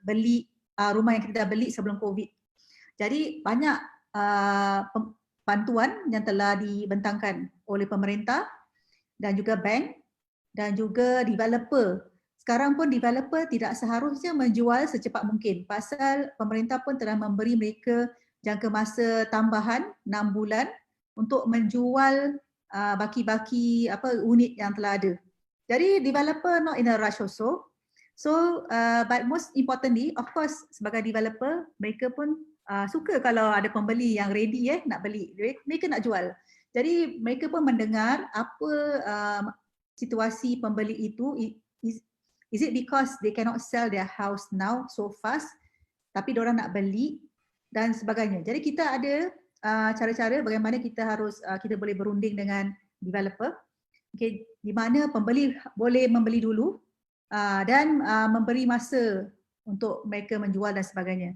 beli, rumah yang kita dah beli sebelum COVID. Jadi banyak bantuan yang telah dibentangkan oleh pemerintah dan juga bank dan juga developer. Sekarang pun developer tidak seharusnya menjual secepat mungkin pasal pemerintah pun telah memberi mereka jangka masa tambahan 6 bulan untuk menjual baki-baki unit yang telah ada. Jadi developer not in a rush also. So but most importantly, of course sebagai developer mereka pun suka kalau ada pembeli yang ready nak beli, mereka nak jual. Jadi mereka pun mendengar apa situasi pembeli itu. Is it because they cannot sell their house now so fast, tapi diorang nak beli dan sebagainya. Jadi kita ada cara-cara bagaimana kita boleh berunding dengan developer, okay, di mana pembeli boleh membeli dulu dan memberi masa untuk mereka menjual dan sebagainya.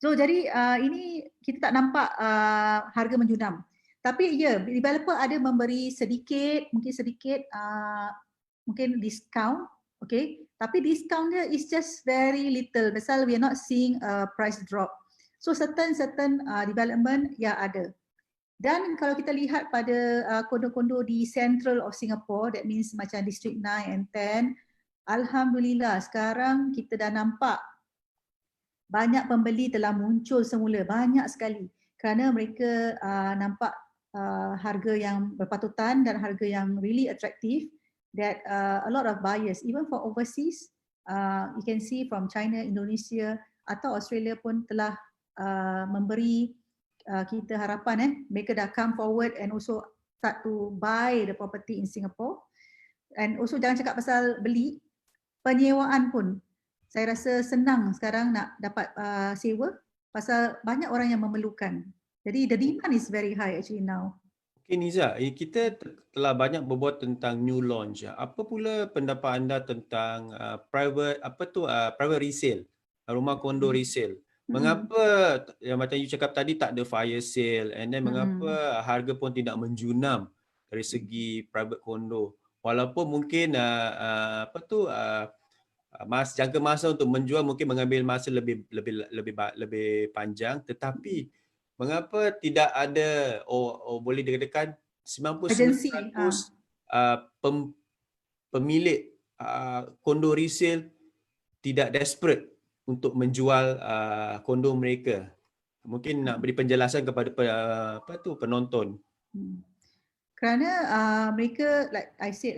So jadi ini kita tak nampak harga menjunam. Tapi developer ada memberi sedikit, mungkin discount, okay. Tapi discount dia is just very little pasal we are not seeing a price drop. So certain development ada. Dan kalau kita lihat pada kondo-kondo di central of Singapore, that means macam District 9 and 10, alhamdulillah sekarang kita dah nampak banyak pembeli telah muncul semula, banyak sekali. Kerana mereka nampak harga yang berpatutan dan harga yang really attractive, that a lot of buyers, even for overseas, you can see from China, Indonesia atau Australia pun telah memberi kita harapan mereka dah come forward and also start to buy the property in Singapore. And also jangan cakap pasal beli, penyewaan pun saya rasa senang sekarang nak dapat sewa pasal banyak orang yang memerlukan. Jadi the demand is very high actually now. Okay Niza, kita telah banyak berbuat tentang new launch. Apa pula pendapat anda tentang private resale, rumah kondo resale? Mengapa macam you cakap tadi tak ada fire sale, and then mengapa harga pun tidak menjunam dari segi private kondo? Walaupun mungkin jangka masa untuk menjual mungkin mengambil masa lebih panjang, tetapi mengapa tidak ada boleh dikatakan 99% pemilik kondo resale tidak desperate untuk menjual kondo mereka? Mungkin nak beri penjelasan kepada penonton. Kerana mereka, like I said,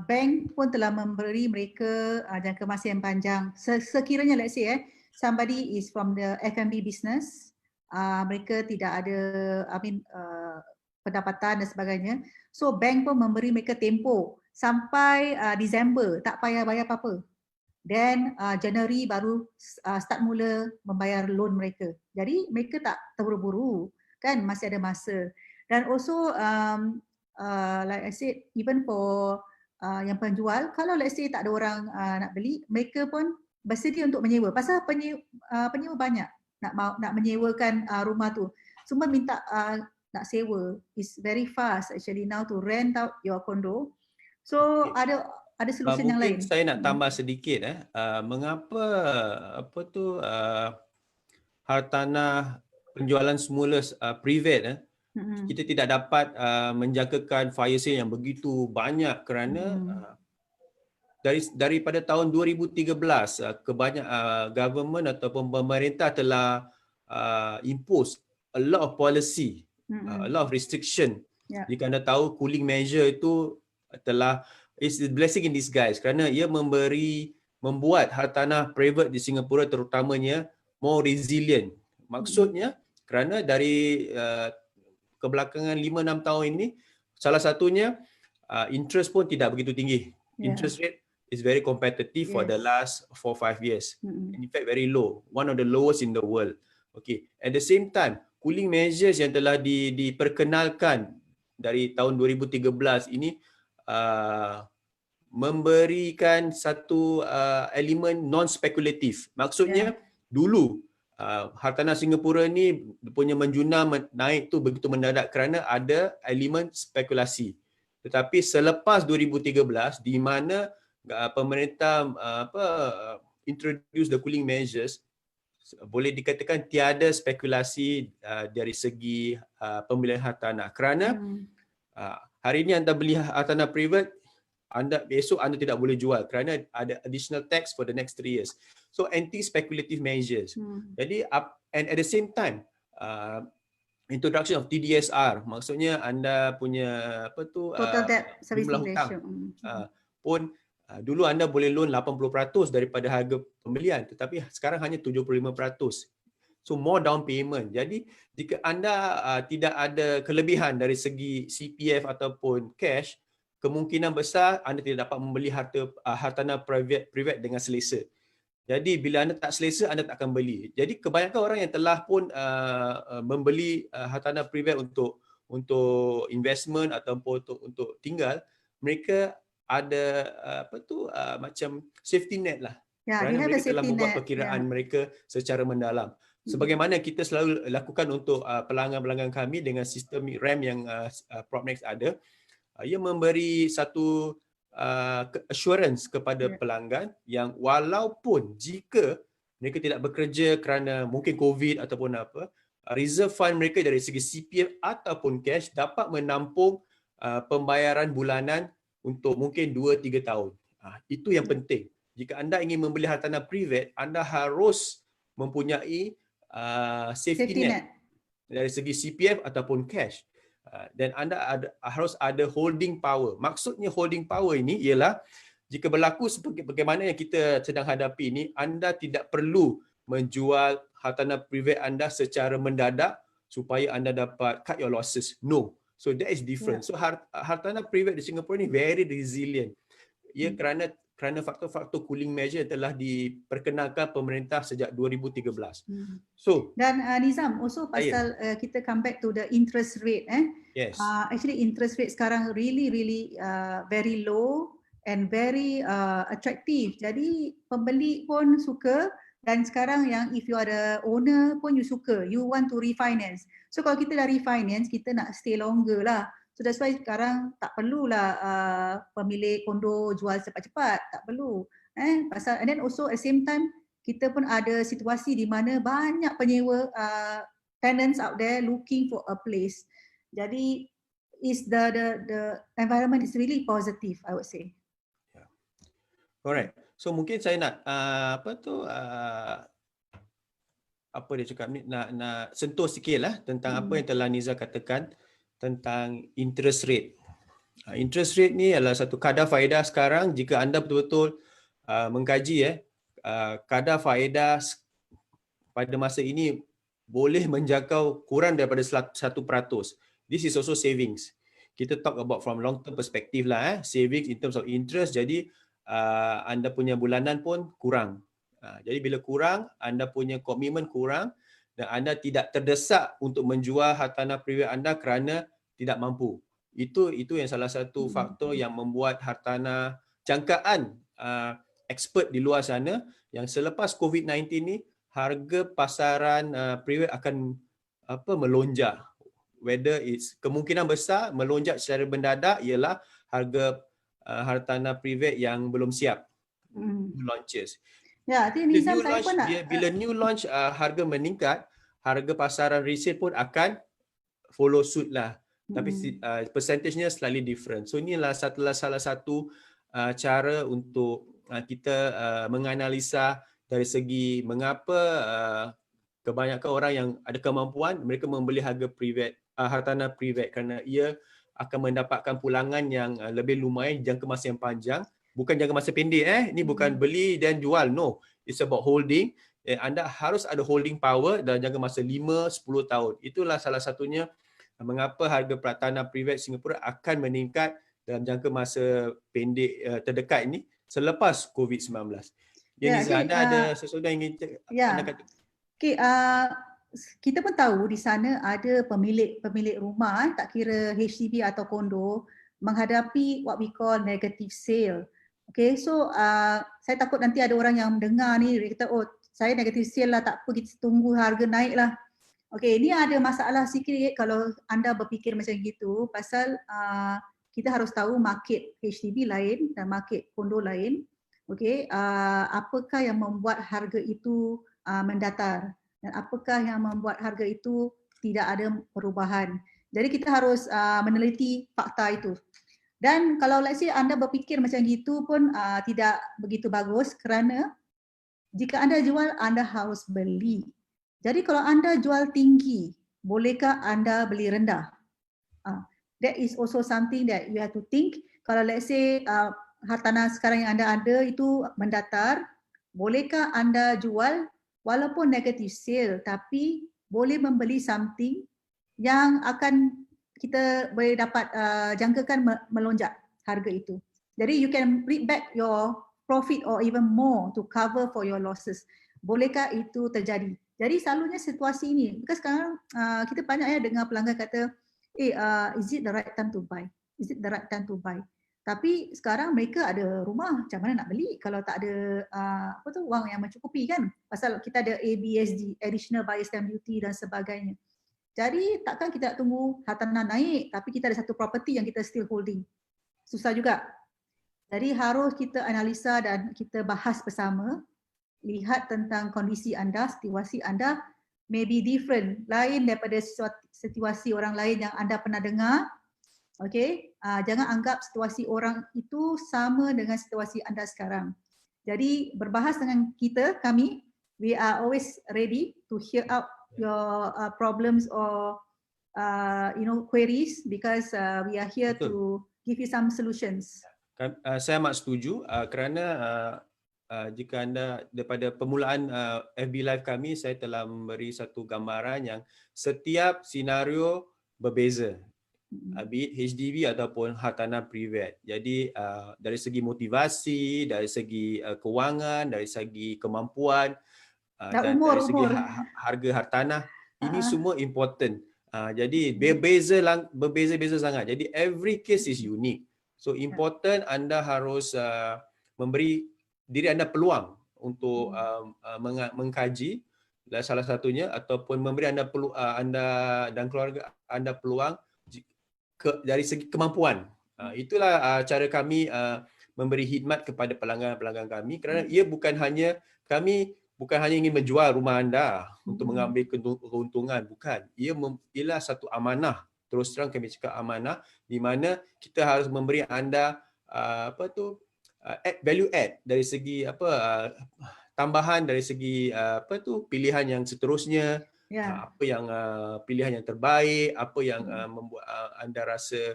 bank pun telah memberi mereka jangka masa yang panjang. Sekiranya let's say somebody is from the F&B business, mereka tidak ada pendapatan dan sebagainya. So bank pun memberi mereka tempoh sampai Disember, tak payah bayar apa-apa. Then January baru start mula membayar loan mereka. Jadi mereka tak terburu-buru, kan, masih ada masa. Dan also like I said, even for yang penjual, kalau let's say tak ada orang nak beli, mereka pun bersedia untuk menyewa. Pasal penyewa banyak nak menyewakan rumah tu. Semua minta nak sewa. It's very fast actually now to rent out your condo. So ada solusi yang lain. Mungkin saya nak tambah sedikit mengapa hartanah penjualan semula private kita tidak dapat menjangkakan fire sale yang begitu banyak, kerana daripada tahun 2013 government ataupun pemerintah telah impose a lot of policy, a lot of restriction. Jika anda tahu, cooling measure itu telah is a blessing in disguise, kerana ia membuat hartanah private di Singapura terutamanya more resilient. Maksudnya kerana dari kebelakangan 5-6 tahun ini, salah satunya interest pun tidak begitu tinggi. Interest rate is very competitive for the last 4-5 years. In fact very low, one of the lowest in the world. Okay. At the same time, cooling measures yang telah diperkenalkan dari tahun 2013 ini memberikan satu elemen non-spekulatif. Maksudnya dulu hartanah Singapura ni punya menjunam naik tu begitu mendadak kerana ada elemen spekulasi. Tetapi selepas 2013 di mana pemerintah introduce the cooling measures, boleh dikatakan tiada spekulasi dari segi pembelian hartanah. Kerana hari ini anda beli hartanah private, besok anda tidak boleh jual kerana ada additional tax for the next 3 years. So anti-speculative measures. Jadi and at the same time introduction of TDSR, maksudnya anda punya total debt servicing ratio pun dulu anda boleh loan 80% daripada harga pembelian, tetapi sekarang hanya 75%. So more down payment. Jadi jika anda tidak ada kelebihan dari segi CPF ataupun cash, kemungkinan besar anda tidak dapat membeli hartanah private dengan selesa. Jadi bila anda tak selesa, anda tak akan beli. Jadi kebanyakan orang yang telah pun membeli hartanah private untuk investment ataupun untuk tinggal, mereka ada macam safety net lah. Kerana mereka telah membuat perkiraan mereka secara mendalam. Sebagaimana kita selalu lakukan untuk pelanggan-pelanggan kami dengan sistem RAM yang Propnex ada, ia memberi satu assurance kepada pelanggan yang walaupun jika mereka tidak bekerja kerana mungkin COVID ataupun apa, reserve fund mereka dari segi CPF ataupun cash dapat menampung pembayaran bulanan untuk mungkin 2-3 tahun. Itu yang penting. Jika anda ingin membeli hartanah private, anda harus mempunyai safety net dari segi CPF ataupun cash. Dan anda harus ada holding power. Maksudnya holding power ini ialah jika berlaku seperti bagaimana yang kita sedang hadapi ini, anda tidak perlu menjual hartanah private anda secara mendadak supaya anda dapat cut your losses. No. So that is different. So hartanah private di Singapura ni very resilient. Ia kerana faktor-faktor cooling measure telah diperkenalkan pemerintah sejak 2013. So dan Nizam, also pasal kita come back to the interest rate. Yes. Actually interest rate sekarang really very low and very attractive. Jadi pembeli pun suka, dan sekarang yang if you are the owner pun you suka, you want to refinance. So kalau kita dah refinance, kita nak stay longer lah. So that's why sekarang tak perlulah pemilik kondo jual cepat-cepat, tak perlu. Pasal, and then also at the same time kita pun ada situasi di mana banyak penyewa tenants out there looking for a place. Jadi is the environment is really positive, I would say. Yeah. Alright. So mungkin saya nak apa dia cakap ni, nak sentuh sikitlah tentang apa yang telah Niza katakan tentang interest rate. Interest rate ni adalah satu kadar faedah sekarang. Jika anda betul-betul mengkaji kadar faedah pada masa ini boleh menjangkau kurang daripada 1%. This is also savings. Kita talk about from long term perspective lah, savings in terms of interest. Jadi anda punya bulanan pun kurang. Jadi bila kurang, anda punya komitmen kurang dan anda tidak terdesak untuk menjual hartanah private anda kerana tidak mampu. Itu yang salah satu faktor yang membuat hartanah jangkaan expert di luar sana yang selepas COVID-19 ni harga pasaran private akan melonjak. Whether it's kemungkinan besar melonjak secara mendadak ialah harga hartanah private yang belum siap launches. Ya, Nizam, saya pun nak bila new launch harga meningkat, harga pasaran resale pun akan follow suit lah. Tapi percentage-nya slightly different. So inilah salah satu cara untuk kita menganalisa dari segi mengapa kebanyakan orang yang ada kemampuan mereka membeli hartanah private kerana ia akan mendapatkan pulangan yang lebih lumayan jangka masa yang panjang. Bukan jangka masa pendek. Ini bukan beli dan jual. No. It's about holding. Anda harus ada holding power dalam jangka masa 5-10 tahun. Itulah salah satunya mengapa harga hartanah private Singapura akan meningkat dalam jangka masa pendek terdekat ini selepas COVID-19. Niza, anda ada sesuatu yang ingin anda kata? Okay, kita pun tahu di sana ada pemilik rumah, tak kira HDB atau kondo, menghadapi what we call negative sale. Okay, so saya takut nanti ada orang yang mendengar ni, dia kata, oh saya negative sale lah, tak apa, kita tunggu harga naik lah. Okay, ini ada masalah sikit kalau anda berfikir macam gitu, pasal kita harus tahu market HDB lain dan market kondo lain. Okay, apakah yang membuat harga itu mendatar dan apakah yang membuat harga itu tidak ada perubahan. Jadi kita harus meneliti fakta itu. Dan kalau let's say anda berfikir macam gitu pun tidak begitu bagus kerana jika anda jual, anda harus beli. Jadi kalau anda jual tinggi, bolehkah anda beli rendah? That is also something that you have to think. Kalau let's say hartanah sekarang yang anda ada itu mendatar, bolehkah anda jual walaupun negative sale, tapi boleh membeli something yang akan kita boleh dapat jangkakan melonjak harga itu. Jadi you can read back your profit or even more to cover for your losses. Bolehkah itu terjadi? Jadi selalunya situasi ini, because sekarang kita banyak ya dengar pelanggan kata, is it the right time to buy? Is it the right time to buy? Tapi sekarang mereka ada rumah, macam mana nak beli kalau tak ada wang yang mencukupi kan? Pasal kita ada ABSD, Additional Buyer Stamp Duty dan sebagainya. Jadi takkan kita nak tunggu hartanah naik tapi kita ada satu property yang kita still holding. Susah juga. Jadi harus kita analisa dan kita bahas bersama, lihat tentang kondisi anda, situasi anda may be different, lain daripada situasi orang lain yang anda pernah dengar. Okay, jangan anggap situasi orang itu sama dengan situasi anda sekarang. Jadi berbahas dengan kita, kami, we are always ready to hear out your problems or queries because we are here to give you some solutions. Saya amat setuju kerana jika anda daripada permulaan FB Live kami, saya telah memberi satu gambaran yang setiap senario berbeza. Be it HDB ataupun hartanah privat. Jadi dari segi motivasi, dari segi kewangan, dari segi kemampuan dan dari segi harga hartanah, ini semua important. Jadi berbeza-beza sangat. Jadi every case is unique. So important anda harus memberi diri anda peluang untuk mengkaji salah satunya, ataupun memberi anda dan keluarga anda peluang dari segi kemampuan. Itulah cara kami memberi khidmat kepada pelanggan-pelanggan kami, kerana kami bukan hanya ingin menjual rumah anda untuk mengambil keuntungan, bukan. Ialah satu amanah. Terus terang kami cakap amanah, di mana kita harus memberi anda value add dari segi tambahan dari segi pilihan yang seterusnya. Apa yang pilihan yang terbaik, apa yang membuat anda rasa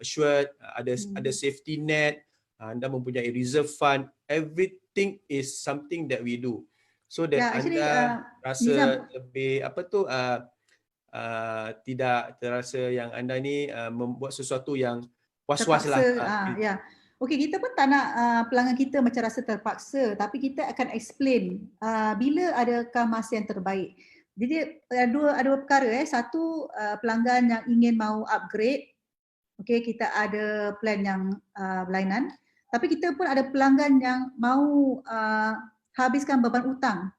assured, ada safety net, anda mempunyai reserve fund, everything is something that we do. So that anda rasa lebih tidak terasa yang anda ni membuat sesuatu yang was-was lah. Okey, kita pun tak nak pelanggan kita macam rasa terpaksa, tapi kita akan explain bila adakah masa yang terbaik. Jadi ada dua perkara. Satu, pelanggan yang ingin mau upgrade, okey, kita ada plan yang berlainan. Tapi kita pun ada pelanggan yang mau habiskan beban hutang.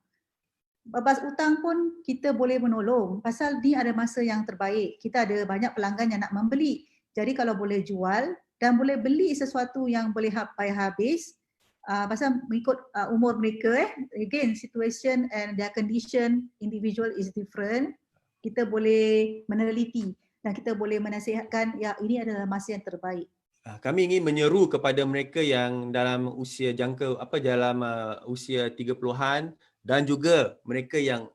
Beban hutang pun kita boleh menolong pasal ni ada masa yang terbaik. Kita ada banyak pelanggan yang nak membeli. Jadi kalau boleh jual dan boleh beli sesuatu yang boleh bayar habis, pasal mengikut umur mereka, again situation and their condition individual is different. Kita boleh meneliti dan kita boleh menasihatkan, ya ini adalah masa yang terbaik. Kami ingin menyeru kepada mereka yang dalam usia dalam usia 30-an dan juga mereka yang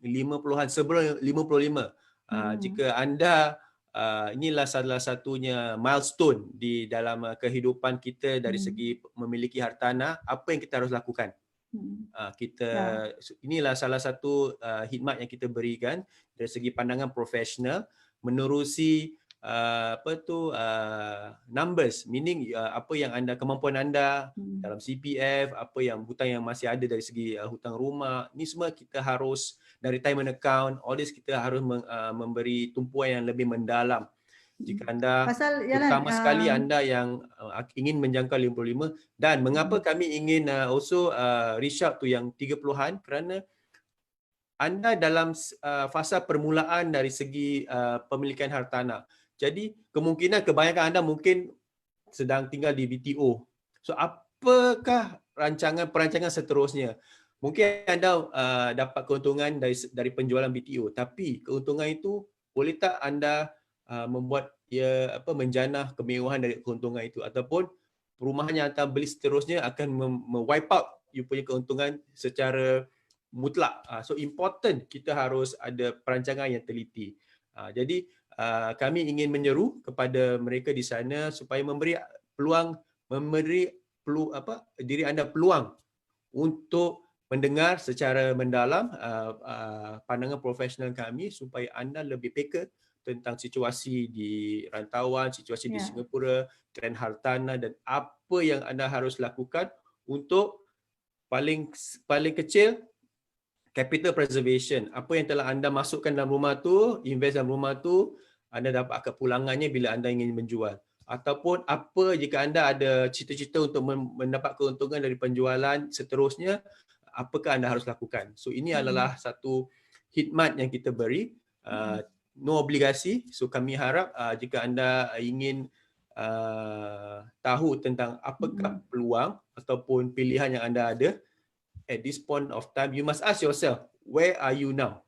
50-an sebelum 55. Jika anda inilah salah satunya milestone di dalam kehidupan kita dari segi memiliki hartanah, apa yang kita harus lakukan? Inilah salah satu khidmat yang kita berikan dari segi pandangan profesional, menerusi numbers, meaning apa yang kemampuan anda dalam CPF, apa yang hutang yang masih ada dari segi hutang rumah, ni semua kita harus dari retirement account, all this kita harus memberi tumpuan yang lebih mendalam. Jika anda terutama sekali anda yang ingin menjangkau 55, dan mengapa kami ingin also reach out to yang 30-an, kerana anda dalam fasa permulaan dari segi pemilikan hartanah. Jadi kemungkinan kebanyakan anda mungkin sedang tinggal di BTO. So apakah perancangan seterusnya? Mungkin anda dapat keuntungan dari penjualan BTO, tapi keuntungan itu boleh tak anda membuat menjanah kemewahan dari keuntungan itu, ataupun perumahan yang anda beli seterusnya akan wipe out you punya keuntungan secara mutlak. So important kita harus ada perancangan yang teliti. Jadi kami ingin menyeru kepada mereka di sana supaya memberi diri anda peluang untuk mendengar secara mendalam pandangan profesional kami supaya anda lebih peka tentang situasi di rantauan, situasi di Singapura, trend hartanah dan apa yang anda harus lakukan untuk paling kecil capital preservation. Apa yang telah anda masukkan dalam rumah tu, invest dalam rumah tu, anda dapat kepulangannya bila anda ingin menjual. Ataupun apa jika anda ada cita-cita untuk mendapat keuntungan dari penjualan seterusnya, apakah anda harus lakukan. So ini adalah satu khidmat yang kita beri, no obligasi. So kami harap jika anda ingin tahu tentang apakah peluang ataupun pilihan yang anda ada, at this point of time, you must ask yourself, where are you now?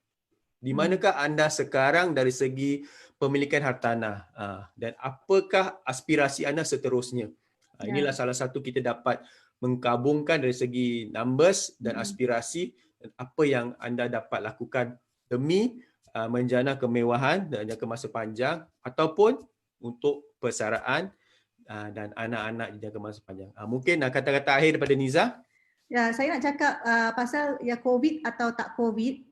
Di manakah anda sekarang dari segi pemilikan hartanah? Dan apakah aspirasi anda seterusnya? Inilah salah satu kita dapat mengkabungkan dari segi numbers dan aspirasi dan apa yang anda dapat lakukan demi menjana kemewahan dan jangka masa panjang ataupun untuk persaraan dan anak-anak di jangka masa panjang. Mungkin kata-kata akhir daripada Niza. Ya, saya nak cakap pasal ya COVID atau tak COVID,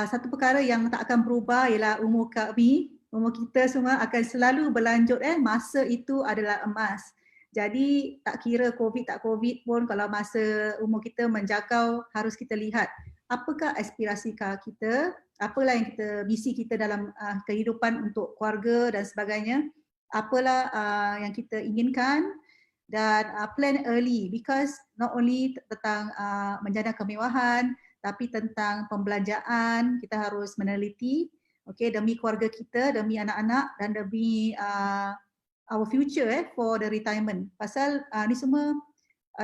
satu perkara yang tak akan berubah ialah umur kami, umur kita semua akan selalu berlanjut. Masa itu adalah emas. Jadi tak kira COVID tak COVID pun, kalau masa umur kita menjangkau, harus kita lihat apakah aspirasi kita, apalah yang misi kita dalam kehidupan untuk keluarga dan sebagainya, apalah yang kita inginkan. Dan plan early, because not only tentang menjana kemewahan, tapi tentang pembelanjaan kita harus meneliti, demi keluarga kita, demi anak-anak dan demi our future for the retirement. Pasal ni semua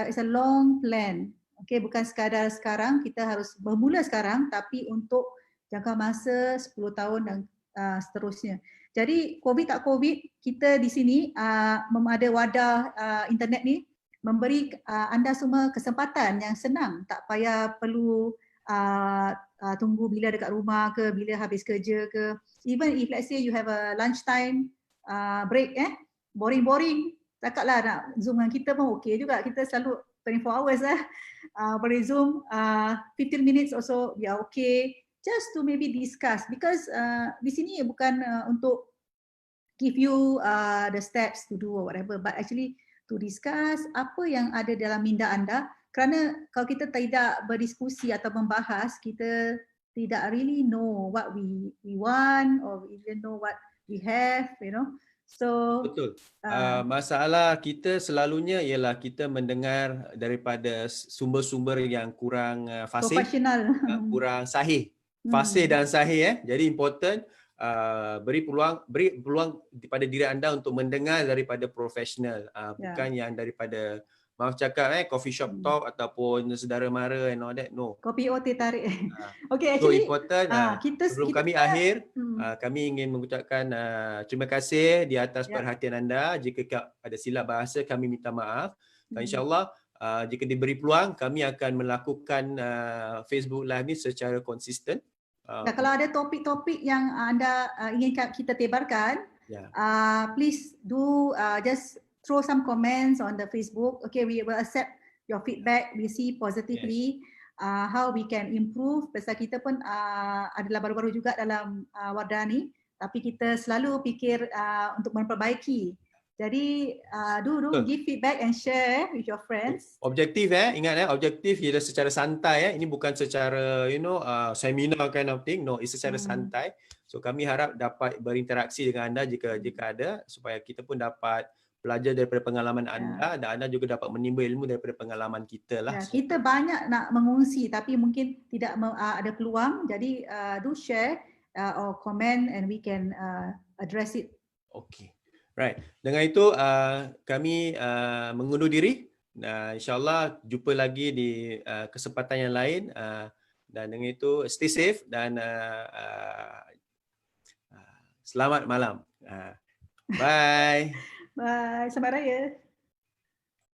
it's a long plan. Bukan sekadar sekarang, kita harus bermula sekarang, tapi untuk jangka masa 10 tahun dan seterusnya. Jadi COVID tak COVID, kita di sini ada wadah internet ni memberi anda semua kesempatan yang senang, tak payah perlu tunggu bila dekat rumah ke, bila habis kerja ke. Even if let's say you have a lunch time break, boring-boring, cakaplah nak Zoom dengan kita pun okey juga. Kita selalu 24 hours boleh Zoom 15 minutes also, we are okay. Just to maybe discuss, because di sini bukan untuk give you the steps to do or whatever, but actually to discuss apa yang ada dalam minda anda. Kerana kalau kita tidak berdiskusi atau membahas, kita tidak really know what we want or we even know what we have, So betul. Masalah kita selalunya ialah kita mendengar daripada sumber-sumber yang kurang fasih, kurang sahih. Fasih dan sahih. Jadi important beri peluang kepada diri anda untuk mendengar daripada profesional, bukan yang daripada maaf cakap coffee shop talk ataupun saudara mara and all that. No. Kopi teh tarik. Okay, So actually important. Sebelum kami akhir, kami ingin mengucapkan terima kasih di atas perhatian anda. Jika ada silap bahasa, kami minta maaf. InsyaAllah jika diberi peluang, kami akan melakukan Facebook Live ni secara konsisten. Kalau ada topik-topik yang anda ingin kita tebarkan, please do just throw some comments on the Facebook. Okay, we will accept your feedback. We see positively how we can improve. Pasal kita pun adalah baru-baru juga dalam wadah ni, tapi kita selalu fikir untuk memperbaiki. Jadi give feedback and share with your friends. Objektif ingat objektif ialah secara santai Ini bukan secara seminar kind of thing. No, it's secara santai. So kami harap dapat berinteraksi dengan anda jika ada, supaya kita pun dapat belajar daripada pengalaman anda dan anda juga dapat menimba ilmu daripada pengalaman kita lah. Kita banyak nak mengungsi tapi mungkin tidak ada peluang. Jadi do share or comment and we can address it. Okay. Right. Dengan itu kami mengundur diri. InsyaAllah jumpa lagi di kesempatan yang lain. Dan dengan itu stay safe dan selamat malam. Bye. Bye. Selamat Raya.